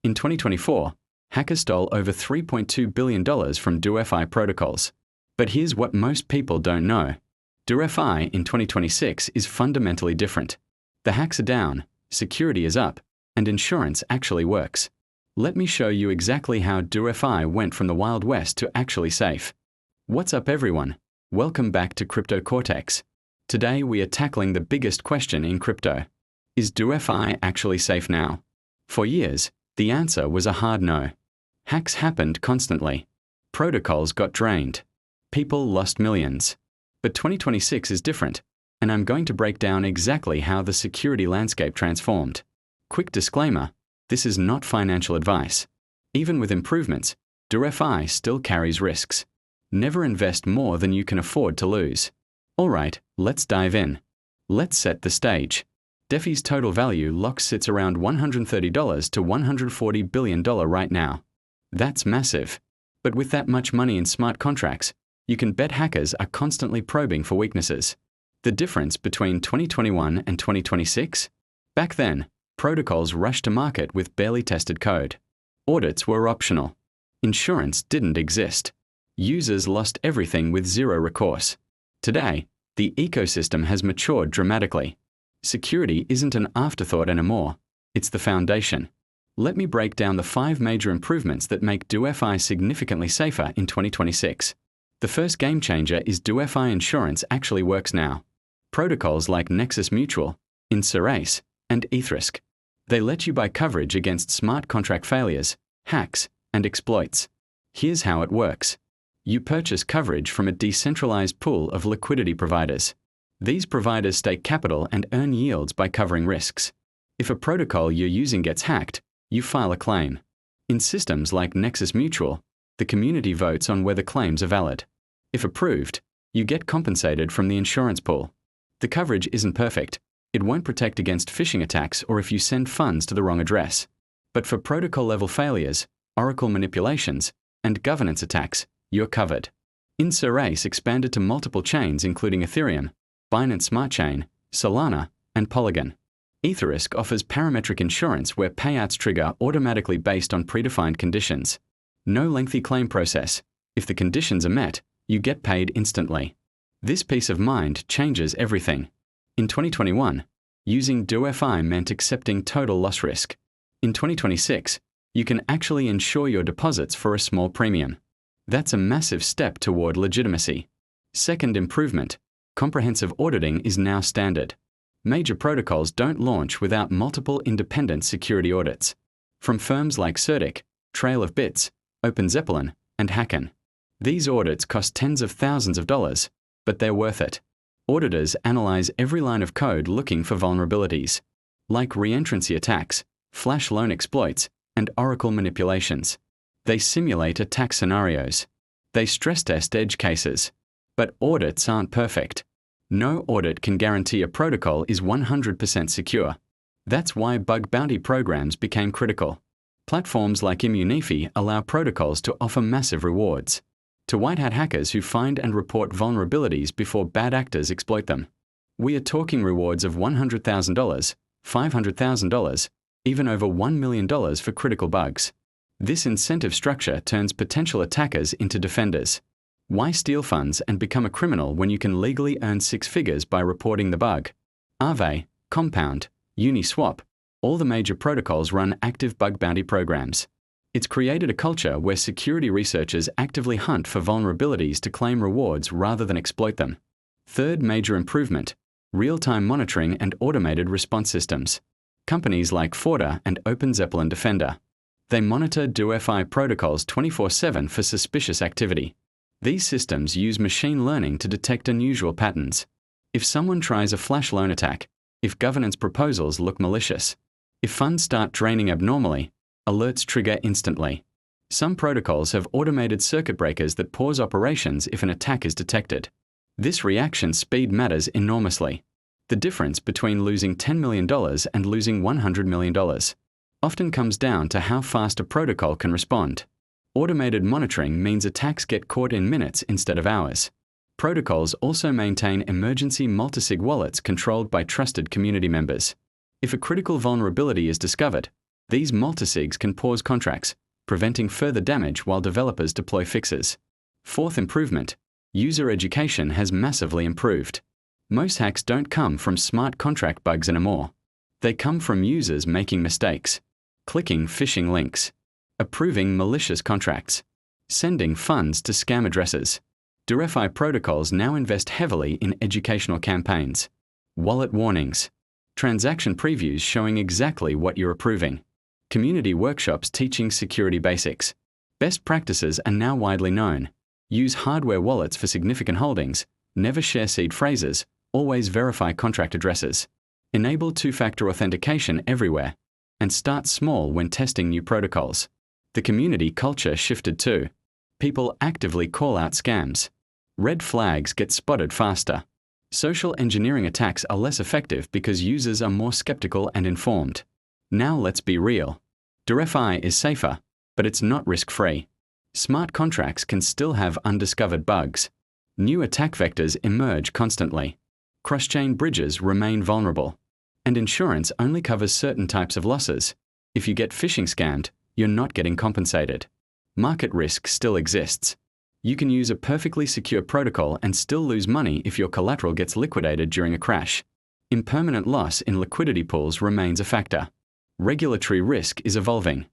In 2024, hackers stole over $3.2 billion from DeFi protocols. But here's what most people don't know. DeFi in 2026 is fundamentally different. The hacks are down, security is up, and insurance actually works. Let me show you exactly how DeFi went from the Wild West to actually safe. What's up, everyone? Welcome back to Crypto Cortex. Today we are tackling the biggest question in crypto. Is DeFi actually safe now? For years, the answer was a hard no. Hacks happened constantly. Protocols got drained. People lost millions. But 2026 is different, and I'm going to break down exactly how the security landscape transformed. Quick disclaimer, this is not financial advice. Even with improvements, DeFi still carries risks. Never invest more than you can afford to lose. Alright, let's dive in. Let's set the stage. DeFi's total value lock sits around $130 to $140 billion right now. That's massive. But with that much money in smart contracts, you can bet hackers are constantly probing for weaknesses. The difference between 2021 and 2026? Back then, protocols rushed to market with barely tested code. Audits were optional. Insurance didn't exist. Users lost everything with zero recourse. Today, the ecosystem has matured dramatically. Security isn't an afterthought anymore. It's the foundation. Let me break down the 5 major improvements that make DeFi significantly safer in 2026. The first game changer is DeFi insurance actually works now. Protocols like Nexus Mutual, InsurAce, and EigenLayer. They let you buy coverage against smart contract failures, hacks, and exploits. Here's how it works. You purchase coverage from a decentralized pool of liquidity providers. These providers stake capital and earn yields by covering risks. If a protocol you're using gets hacked, you file a claim. In systems like Nexus Mutual, the community votes on whether claims are valid. If approved, you get compensated from the insurance pool. The coverage isn't perfect. It won't protect against phishing attacks or if you send funds to the wrong address. But for protocol-level failures, oracle manipulations, and governance attacks, you're covered. InsurAce expanded to multiple chains including Ethereum, Binance Smart Chain, Solana, and Polygon. Ethereum offers parametric insurance where payouts trigger automatically based on predefined conditions. No lengthy claim process. If the conditions are met, you get paid instantly. This peace of mind changes everything. In 2021, using DeFi meant accepting total loss risk. In 2026, you can actually insure your deposits for a small premium. That's a massive step toward legitimacy. Second improvement, comprehensive auditing is now standard. Major protocols don't launch without multiple independent security audits. From firms like CertiK, Trail of Bits, OpenZeppelin, and Hacken. These audits cost tens of thousands of dollars, but they're worth it. Auditors analyze every line of code looking for vulnerabilities, like reentrancy attacks, flash loan exploits, and oracle manipulations. They simulate attack scenarios. They stress test edge cases. But audits aren't perfect. No audit can guarantee a protocol is 100% secure. That's why bug bounty programs became critical. Platforms like Immunifi allow protocols to offer massive rewards to white hat hackers who find and report vulnerabilities before bad actors exploit them. We are talking rewards of $100,000, $500,000, even over $1 million for critical bugs. This incentive structure turns potential attackers into defenders. Why steal funds and become a criminal when you can legally earn 6 figures by reporting the bug? Aave, Compound, Uniswap, all the major protocols run active bug bounty programs. It's created a culture where security researchers actively hunt for vulnerabilities to claim rewards rather than exploit them. Third major improvement, real-time monitoring and automated response systems. Companies like Forda and OpenZeppelin Defender. They monitor DeFi protocols 24/7 for suspicious activity. These systems use machine learning to detect unusual patterns. If someone tries a flash loan attack, if governance proposals look malicious, if funds start draining abnormally, alerts trigger instantly. Some protocols have automated circuit breakers that pause operations if an attack is detected. This reaction speed matters enormously. The difference between losing $10 million and losing $100 million often comes down to how fast a protocol can respond. Automated monitoring means attacks get caught in minutes instead of hours. Protocols also maintain emergency multisig wallets controlled by trusted community members. If a critical vulnerability is discovered, These multisigs can pause contracts, preventing further damage while developers deploy fixes. Fourth improvement, user education has massively improved. Most hacks don't come from smart contract bugs anymore. They come from users making mistakes, clicking phishing links, approving malicious contracts, sending funds to scam addresses. DeFi protocols now invest heavily in educational campaigns, wallet warnings, transaction previews showing exactly what you're approving, community workshops teaching security basics. Best practices are now widely known. Use hardware wallets for significant holdings, never share seed phrases, always verify contract addresses. Enable two-factor authentication everywhere, and start small when testing new protocols. The community culture shifted too. People actively call out scams. Red flags get spotted faster. Social engineering attacks are less effective because users are more skeptical and informed. Now let's be real. DeFi is safer, but it's not risk-free. Smart contracts can still have undiscovered bugs. New attack vectors emerge constantly. Cross-chain bridges remain vulnerable. And insurance only covers certain types of losses. If you get phishing scammed, you're not getting compensated. Market risk still exists. You can use a perfectly secure protocol and still lose money if your collateral gets liquidated during a crash. Impermanent loss in liquidity pools remains a factor. Regulatory risk is evolving.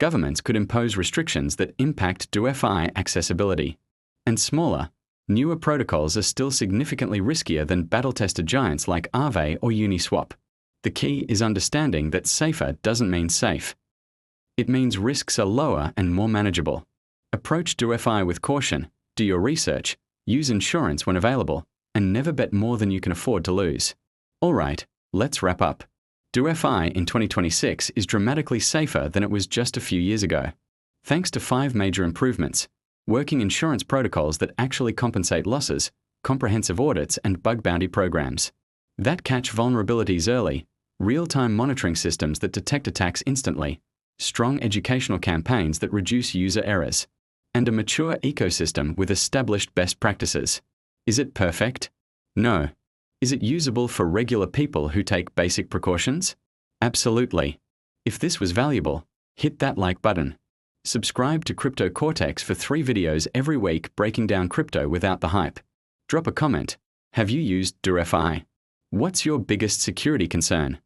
Governments could impose restrictions that impact DeFi accessibility. And smaller, newer protocols are still significantly riskier than battle-tested giants like Aave or Uniswap. The key is understanding that safer doesn't mean safe. It means risks are lower and more manageable. Approach DeFi with caution, do your research, use insurance when available, and never bet more than you can afford to lose. Alright, let's wrap up. DeFi in 2026 is dramatically safer than it was just a few years ago. Thanks to 5 major improvements: working insurance protocols that actually compensate losses, comprehensive audits and bug bounty programs that catch vulnerabilities early, real-time monitoring systems that detect attacks instantly, strong educational campaigns that reduce user errors, and a mature ecosystem with established best practices. Is it perfect? No. Is it usable for regular people who take basic precautions? Absolutely. If this was valuable, hit that like button. Subscribe to Crypto Cortex for 3 videos every week breaking down crypto without the hype. Drop a comment. Have you used DeFi? What's your biggest security concern?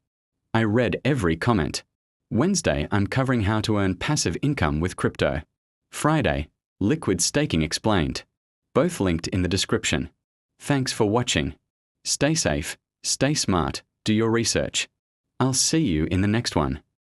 I read every comment. Wednesday, I'm covering how to earn passive income with crypto. Friday, liquid staking explained. Both linked in the description. Thanks for watching. Stay safe, stay smart, do your research. I'll see you in the next one.